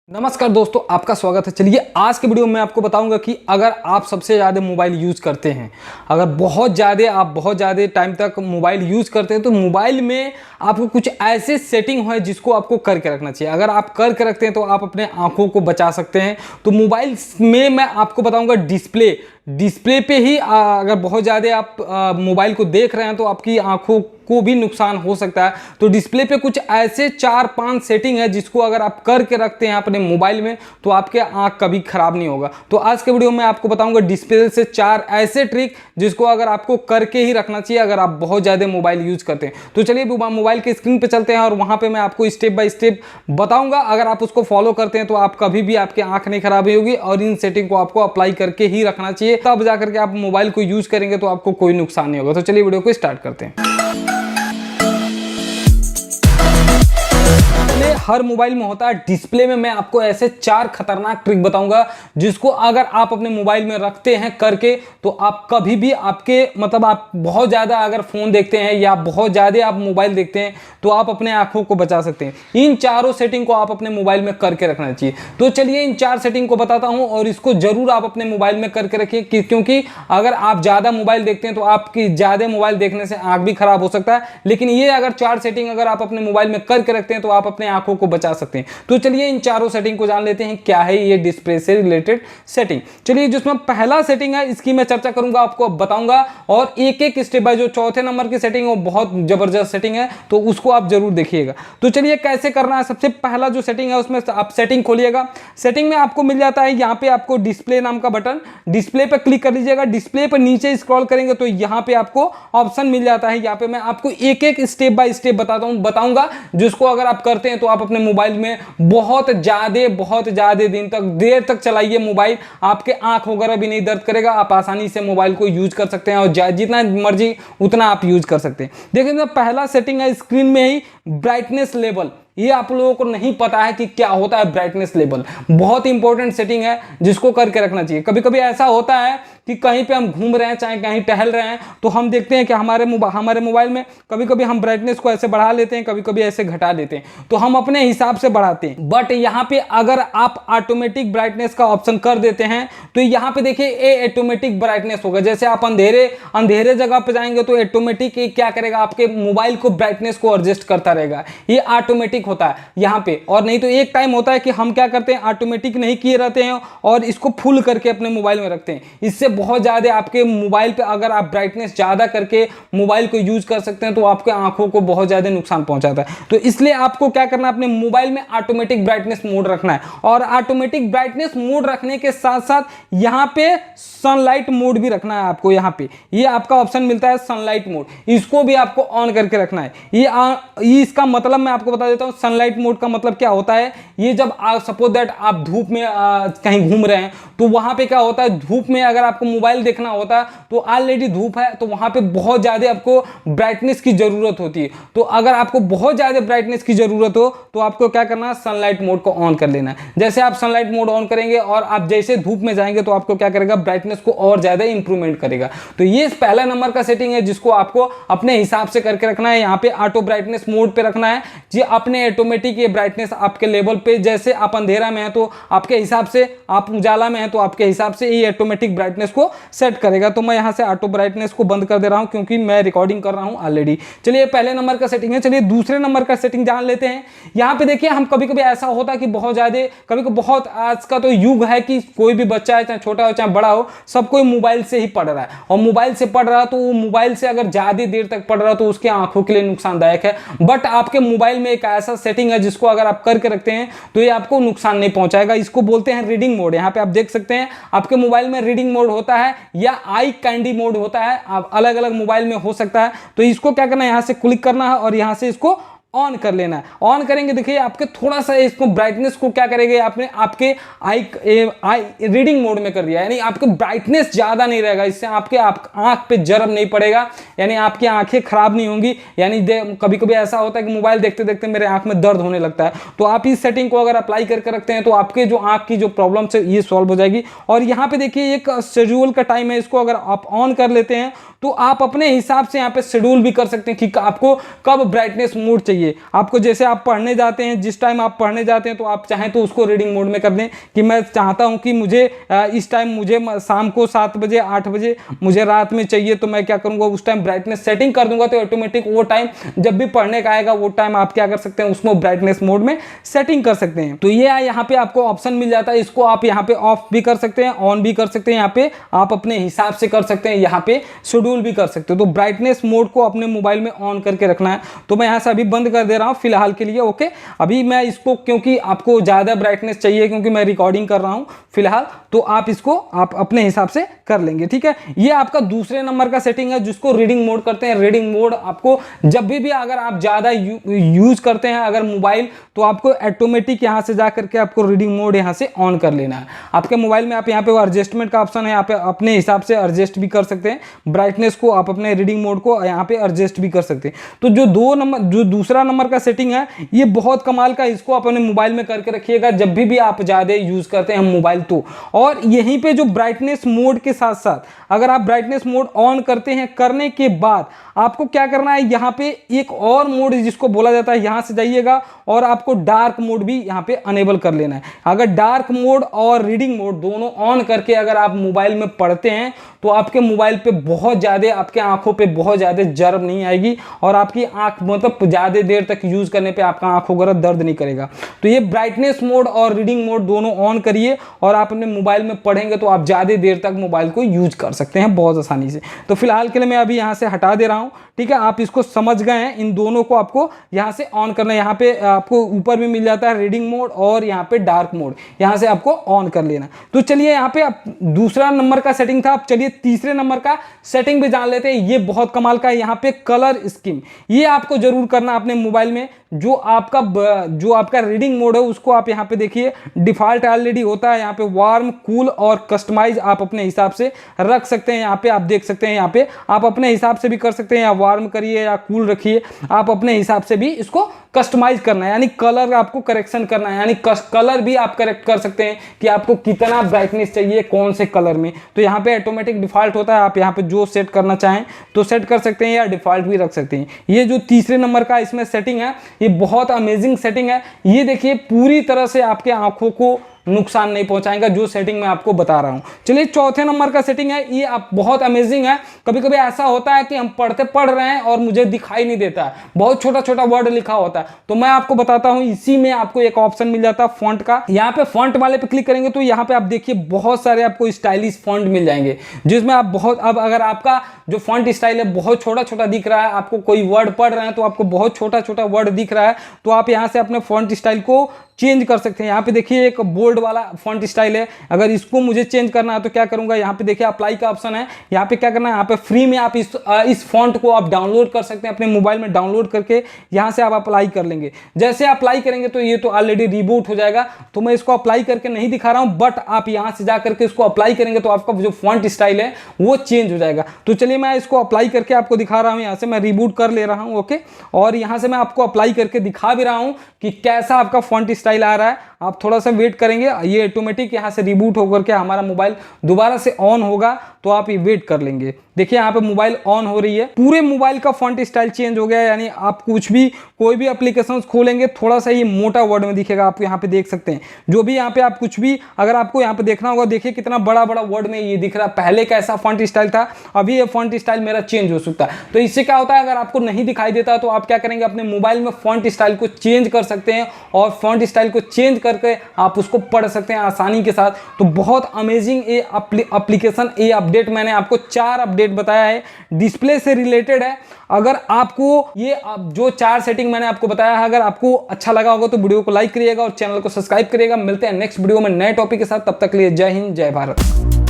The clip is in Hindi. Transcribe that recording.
नमस्कार दोस्तों, आपका स्वागत है। चलिए आज के वीडियो में आपको बताऊंगा कि अगर आप सबसे ज़्यादा मोबाइल यूज़ करते हैं, अगर बहुत ज़्यादा टाइम तक मोबाइल यूज़ करते हैं तो मोबाइल में आपको कुछ ऐसे सेटिंग है जिसको आपको करके रखना चाहिए। अगर आप करके रखते हैं तो आप अपने आंखों को बचा सकते हैं। तो मोबाइल में मैं आपको बताऊंगा डिस्प्ले पे ही अगर बहुत ज़्यादा आप मोबाइल को देख रहे हैं तो आपकी आंखों को भी नुकसान हो सकता है। तो डिस्प्ले पे कुछ ऐसे 4-5 सेटिंग है जिसको अगर आप करके रखते हैं अपने मोबाइल में तो आपके आंख कभी खराब नहीं होगा। तो आज के वीडियो में आपको बताऊंगा डिस्प्ले से 4 ऐसे ट्रिक जिसको अगर आपको करके ही रखना चाहिए अगर आप बहुत ज़्यादा मोबाइल यूज करते हैं। तो चलिए मोबाइल के स्क्रीन पे चलते हैं और वहाँ पे मैं आपको स्टेप बाय स्टेप बताऊंगा। अगर आप उसको फॉलो करते हैं तो आप कभी भी आपकी आंख नहीं खराब होगी और इन सेटिंग को आपको अप्लाई करके ही रखना चाहिए, तब जाकर के आप मोबाइल को यूज करेंगे तो आपको कोई नुकसान नहीं होगा। तो चलिए वीडियो को स्टार्ट करते हैं। हर मोबाइल में होता है डिस्प्ले में मैं आपको ऐसे 4 खतरनाक ट्रिक बताऊंगा जिसको अगर आप अपने मोबाइल में रखते हैं करके तो आप कभी भी आपके आप बहुत ज़्यादा अगर फ़ोन देखते हैं या बहुत ज़्यादा आप मोबाइल देखते हैं तो आप अपने आंखों को बचा सकते हैं। इन चारों सेटिंग को आप अपने मोबाइल में करके रखना चाहिए। तो चलिए इन 4 सेटिंग को बताता हूं और इसको जरूर आप अपने मोबाइल में करके रखिए, क्योंकि अगर आप ज़्यादा मोबाइल देखते हैं तो आपकी ज़्यादा मोबाइल देखने से आंख भी खराब हो सकता है, लेकिन ये अगर 4 सेटिंग अगर आप अपने मोबाइल में करके रखते हैं तो आप अपने आंखों को बचा सकते हैं। तो चलिए इन चारों सेटिंग को जान लेते हैं क्या है ये डिस्प्ले से रिलेटेड सेटिंग। चलिए जिसमें पहला सेटिंग है इसकी मैं चर्चा करूंगा, आपको बताऊंगा और एक एक स्टेप बाय। जो चौथे नंबर की सेटिंग है वो बहुत जबरदस्त सेटिंग है तो उसको आप जरूर देखिएगा। तो चलिए कैसे करना है। सबसे पहला जो सेटिंग है उसमें आप सेटिंग खोलिएगा। सेटिंग में आपको मिल जाता है यहाँ पे आपको डिस्प्ले नाम का बटन, डिस्प्ले पे क्लिक कर लीजिएगा। डिस्प्ले पर नीचे स्क्रॉल करेंगे तो यहाँ पे आपको ऑप्शन मिल जाता है। यहाँ पे मैं आपको एक एक स्टेप बाय स्टेप बताऊंगा जिसको अगर आप करते हैं तो आप अपने मोबाइल में बहुत ज्यादा दिन तक देर तक चलाइए मोबाइल, आपके आंख वगैरह भी नहीं दर्द करेगा। आप आसानी से मोबाइल को यूज कर सकते हैं और जितना मर्जी उतना आप यूज कर सकते हैं। देखिए पहला सेटिंग है स्क्रीन में ही ब्राइटनेस लेवल। ये आप लोगों को नहीं पता है कि क्या होता है ब्राइटनेस लेवल। बहुत इंपॉर्टेंट सेटिंग है जिसको करके रखना चाहिए। कभी कभी ऐसा होता है कि कहीं पे हम घूम रहे हैं चाहे कहीं टहल रहे हैं तो हम देखते हैं कि हमारे मोबाइल में कभी कभी हम ब्राइटनेस को ऐसे बढ़ा लेते हैं, कभी कभी ऐसे घटा देते हैं, तो हम अपने हिसाब से बढ़ाते हैं। बट यहाँ पे अगर आप ऑटोमेटिक ब्राइटनेस का ऑप्शन कर देते हैं तो यहाँ पे देखिए ये ऑटोमेटिक ब्राइटनेस होगा। जैसे आप अंधेरे जगह पे जाएंगे तो ऑटोमेटिक क्या करेगा, आपके मोबाइल को ब्राइटनेस को एडजस्ट करता रहेगा। ये ऑटोमेटिक होता है यहाँ पे। और नहीं तो एक टाइम होता है कि हम क्या करते हैं, ऑटोमेटिक नहीं किए रहते हैं और इसको फुल करके अपने मोबाइल में रखते हैं। इससे बहुत ज्यादा आपके मोबाइल पे अगर आप ब्राइटनेस ज्यादा करके मोबाइल को यूज कर सकते हैं तो आपके आंखों को बहुत ज्यादा नुकसान पहुंचाता है। तो इसलिए आपको क्या करना है, अपने मोबाइल में ऑटोमेटिक ब्राइटनेस मोड रखना है। और ऑटोमेटिक ब्राइटनेस मोड रखने के साथ साथ यहाँ पे सनलाइट मोड भी रखना है आपको। यहाँ पे ये आपका ऑप्शन मिलता है सनलाइट मोड, इसको भी आपको ऑन करके रखना है। ये इसका मतलब मैं आपको बता देता हूँ। सनलाइट मोड का मतलब क्या होता है, ये जब सपोज दैट आप धूप में कहीं घूम रहे हैं तो वहां पे क्या होता है, धूप में अगर आपको मोबाइल देखना होता है तो ऑलरेडी धूप है तो वहां पे बहुत ज्यादा आपको ब्राइटनेस की जरूरत होती है। तो अगर आपको बहुत ज्यादा ब्राइटनेस की जरूरत हो तो आपको क्या करना है, सनलाइट मोड को ऑन कर लेना है। जैसे आप सनलाइट मोड ऑन करेंगे और आप जैसे धूप में जाएंगे तो आपको क्या करेगा, ब्राइटनेस को और ज्यादा इंप्रूवमेंट करेगा। तो ये पहला नंबर का सेटिंग है जिसको आपको अपने हिसाब से करके रखना है। यहाँ पे ऑटो ब्राइटनेस मोड पे रखना है जी, अपने ऑटोमेटिक ये ब्राइटनेस आपके लेवल पे, जैसे आप अंधेरा में है तो आपके हिसाब से, आप उजाला में है तो आपके हिसाब से ये ऑटोमेटिक ब्राइटनेस को सेट करेगा। तो मैं यहाँ से ऑटो ब्राइटनेस को बंद कर दे रहा हूँ क्योंकि मैं रिकॉर्डिंग कर रहा हूँ ऑलरेडी। चलिए पहले नंबर का सेटिंग है। चलिए दूसरे नंबर का सेटिंग जान लेते हैं। यहाँ पे देखिए हम कभी कभी ऐसा होता है कि बहुत ज्यादा बहुत आज का तो युग है कि कोई भी बच्चा है चाहे छोटा हो चाहे बड़ा हो, सब कोई मोबाइल से ही पढ़ रहा है। और मोबाइल से पढ़ रहा है तो वो मोबाइल से अगर ज्यादा देर तक पढ़ रहा है तो उसके आंखों के लिए नुकसानदायक है। बट आपके मोबाइल में एक ऐसा सेटिंग है जिसको अगर आप करके रखते हैं तो ये आपको नुकसान नहीं पहुंचाएगा। इसको बोलते हैं रीडिंग मोड। यहाँ पे आप देख सकते हैं आपके मोबाइल में रीडिंग मोड होता है या आई कैंडी मोड होता है, आप अलग अलग मोबाइल में हो सकता है। तो इसको क्या करना है, यहाँ से क्लिक करना है और यहाँ से इसको ऑन कर लेना है। ऑन करेंगे देखिए आपके थोड़ा सा इसको ब्राइटनेस को क्या करेंगे, आपने आपके आई रीडिंग मोड में कर दिया, यानी आपके ब्राइटनेस ज्यादा नहीं रहेगा। इससे आपके आंख पे जरब नहीं पड़ेगा, यानी आपकी आंखें खराब नहीं होंगी। यानी कभी कभी ऐसा होता है कि मोबाइल देखते देखते मेरे आंख में दर्द होने लगता है, तो आप इस सेटिंग को अगर अप्लाई करके रखते हैं तो आपके जो आंख की जो प्रॉब्लम है ये सॉल्व हो जाएगी। और यहाँ पे देखिए एक शेड्यूल का टाइम है, इसको अगर आप ऑन कर लेते हैं तो आप अपने हिसाब से यहाँ पे शेड्यूल भी कर सकते हैं कि आपको कब ब्राइटनेस मोड चाहिए। आपको जैसे आप पढ़ने जाते हैं, जिस टाइम आप पढ़ने जाते हैं तो आप चाहें तो उसको रीडिंग मोड में कर दें कि मैं चाहता हूं कि मुझे इस टाइम मुझे शाम को 7 बजे 8 बजे मुझे रात में चाहिए, तो मैं क्या करूंगा उस टाइम ब्राइटनेस सेटिंग कर दूंगा, तो ऑटोमेटिक वो टाइम जब भी पढ़ने का आएगा वो टाइम आप क्या कर सकते हैं उसमें ब्राइटनेस मोड में सेटिंग कर सकते हैं। तो ये यहाँ पे आपको ऑप्शन मिल जाता है, इसको आप यहाँ पे ऑफ भी कर सकते हैं, ऑन भी कर सकते हैं, यहाँ पे आप अपने हिसाब से कर सकते हैं, यहाँ पे शेड्यूल भी कर सकते हो। तो ब्राइटनेस मोड को अपने मोबाइल में ऑन करके रखना है। तो मैं यहाँ से अभी बंद कर दे रहा हूँ फिलहाल के लिए। ओके, अभी मैं इसको, क्योंकि आपको ज़्यादा ब्राइटनेस चाहिए क्योंकि मैं रिकॉर्डिंग कर रहा हूँ फिलहाल, तो आप इसको आप अपने हिसाब से कर लेंगे। ठीक है, ये आपका दूसरे नंबर का सेटिंग है जिसको रीडिंग मोड करते हैं। रीडिंग मोड आपको जब भी अगर आप ज़्यादा यूज करते हैं अगर मोबाइल, तो आपको ऑटोमेटिक यहाँ से जा करके आपको रीडिंग मोड यहाँ से ऑन कर लेना है। आपके मोबाइल में आप यहाँ पे एडजस्टमेंट का ऑप्शन है, यहाँ पे अपने हिसाब से एडजस्ट भी कर सकते हैं ब्राइटनेस को, आप अपने रीडिंग मोड को यहाँ पे एडजस्ट भी कर सकते हैं। तो जो दूसरा नंबर का सेटिंग है ये बहुत कमाल का, इसको अपने मोबाइल में करके रखिएगा जब भी आप ज़्यादा यूज करते हैं मोबाइल तो। और यहीं पे जो ब्राइटनेस मोड के साथ साथ अगर आप ब्राइटनेस मोड ऑन करते हैं, करने के बाद आपको क्या करना है, यहाँ पे एक और मोड जिसको बोला जाता है, यहाँ से जाइएगा और आपको डार्क मोड भी यहाँ पे अनेबल कर लेना है। अगर डार्क मोड और रीडिंग मोड दोनों ऑन करके अगर आप मोबाइल में पढ़ते हैं तो आपके मोबाइल पे बहुत ज़्यादा, आपके आंखों पे बहुत ज़्यादा जर्ब नहीं आएगी और आपकी आंख मतलब ज़्यादा देर तक यूज़ करने पे आपका आंखों वगैरह दर्द नहीं करेगा। तो ये ब्राइटनेस मोड और रीडिंग मोड दोनों ऑन करिए और आप अपने मोबाइल में पढ़ेंगे तो आप ज़्यादा देर तक मोबाइल को यूज कर सकते हैं बहुत आसानी से। तो फिलहाल के लिए मैं अभी यहाँ से हटा दे रहा हूँ। ठीक है, आप इसको समझ गए हैं, इन दोनों को आपको यहाँ से ऑन करना है। यहाँ पे आपको ऊपर भी मिल जाता है रीडिंग मोड और यहाँ पे डार्क मोड, यहाँ से आपको ऑन कर लेना। तो चलिए यहाँ पे आप दूसरा नंबर का सेटिंग था, अब चलिए तीसरे नंबर का सेटिंग भी जान लेते हैं। ये बहुत कमाल का है, यहाँ पे कलर स्कीम, ये आपको जरूर करना अपने मोबाइल में। जो आपका रीडिंग मोड है उसको आप यहाँ पे देखिए डिफॉल्ट ऑलरेडी होता है, यहाँ पे वार्म, कूल और कस्टमाइज आप अपने हिसाब से रख सकते हैं। यहाँ पे आप देख सकते हैं, यहाँ पे आप अपने हिसाब से भी कर सकते हैं, या वार्म करिए या कूल रखिए, आप अपने हिसाब से भी इसको कस्टमाइज करना है, यानी कलर आपको करेक्शन करना है, यानी कलर भी आप करेक्ट कर सकते हैं कि आपको कितना ब्राइटनेस चाहिए कौन से कलर में। तो यहाँ पे ऑटोमेटिक डिफॉल्ट होता है, आप यहाँ पे जो सेट करना चाहें तो सेट कर सकते हैं या डिफॉल्ट भी रख सकते हैं। ये जो तीसरे नंबर का इसमें सेटिंग है ये बहुत अमेजिंग सेटिंग है। ये देखिए पूरी तरह से आपके आंखों को नुकसान नहीं पहुंचाएगा जो सेटिंग मैं आपको बता रहा हूं। चलिए चौथे नंबर का सेटिंग है, ये आप बहुत अमेजिंग है। कभी कभी ऐसा होता है कि हम पढ़ रहे हैं और मुझे दिखाई नहीं देता है, बहुत छोटा छोटा वर्ड लिखा होता है, तो मैं आपको बताता हूं। इसी में आपको एक ऑप्शन मिल जाता है फॉन्ट का, यहाँ पे फॉन्ट वाले पे क्लिक करेंगे तो यहाँ पे आप देखिए बहुत सारे आपको स्टाइलिश फॉन्ट मिल जाएंगे जिसमें आप बहुत, अब अगर आपका जो फॉन्ट स्टाइल है बहुत छोटा छोटा दिख रहा है, आपको कोई वर्ड पढ़ रहे हैं तो आपको बहुत छोटा छोटा वर्ड दिख रहा है, तो आप यहाँ से अपने फॉन्ट स्टाइल को चेंज कर सकते हैं। यहाँ पे देखिए एक बोल्ड वाला फॉन्ट स्टाइल है, अगर इसको मुझे चेंज करना है तो क्या करूंगा, यहाँ पे देखिए अप्लाई का ऑप्शन है, यहाँ पे क्या करना है, यहाँ पे फ्री में आप इस फॉन्ट को आप डाउनलोड कर सकते हैं अपने मोबाइल में, डाउनलोड करके यहाँ से आप अप्लाई कर लेंगे। जैसे अप्लाई करेंगे तो ये तो ऑलरेडी रिबूट हो जाएगा, तो मैं इसको अप्लाई करके नहीं दिखा रहा हूँ, बट आप यहाँ से जा करके इसको अप्लाई करेंगे तो आपका जो फॉन्ट स्टाइल है वो चेंज हो जाएगा। तो चलिए मैं इसको अप्लाई करके आपको दिखा रहा हूँ, यहाँ से मैं रिबूट कर ले रहा हूँ। ओके, और यहाँ से मैं आपको अप्लाई करके दिखा भी रहा हूँ कि कैसा आपका फॉन्ट स्टाइल आ रहा है। आप थोड़ा सा वेट करेंगे, ये ऑटोमेटिक यहाँ से रिबूट होकर के हमारा मोबाइल दोबारा से ऑन होगा, तो आप ये वेट कर लेंगे। देखिए यहाँ पे मोबाइल ऑन हो रही है, पूरे मोबाइल का फॉन्ट स्टाइल चेंज हो गया है, यानी आप कुछ भी कोई भी एप्लीकेशन खोलेंगे थोड़ा सा ये मोटा वर्ड में दिखेगा, आप यहाँ पे देख सकते हैं। जो भी यहाँ पे आप कुछ भी अगर आपको यहाँ पे देखना होगा, देखिए कितना बड़ा बड़ा वर्ड में ये दिख रहा है। पहले कैसा फॉन्ट स्टाइल था, अभी ये फॉन्ट स्टाइल मेरा चेंज हो सकता है। तो इससे क्या होता है, अगर आपको नहीं दिखाई देता तो आप क्या करेंगे, अपने मोबाइल में फॉन्ट स्टाइल को चेंज कर सकते हैं और फॉन्ट स्टाइल को चेंज करके आप उसको पढ़ सकते हैं आसानी के साथ। तो बहुत अमेजिंग ये एप्लीकेशन, ये अपडेट मैंने आपको 4 अपडेट बताया है, डिस्प्ले से रिलेटेड है। अगर आपको ये जो 4 सेटिंग मैंने आपको बताया है अगर आपको अच्छा लगा होगा तो वीडियो को लाइक करिएगा और चैनल को सब्सक्राइब करिएगा। मिलते हैं नेक्स्ट वीडियो में नए टॉपिक के साथ, तब तक के लिए जय हिंद जय भारत।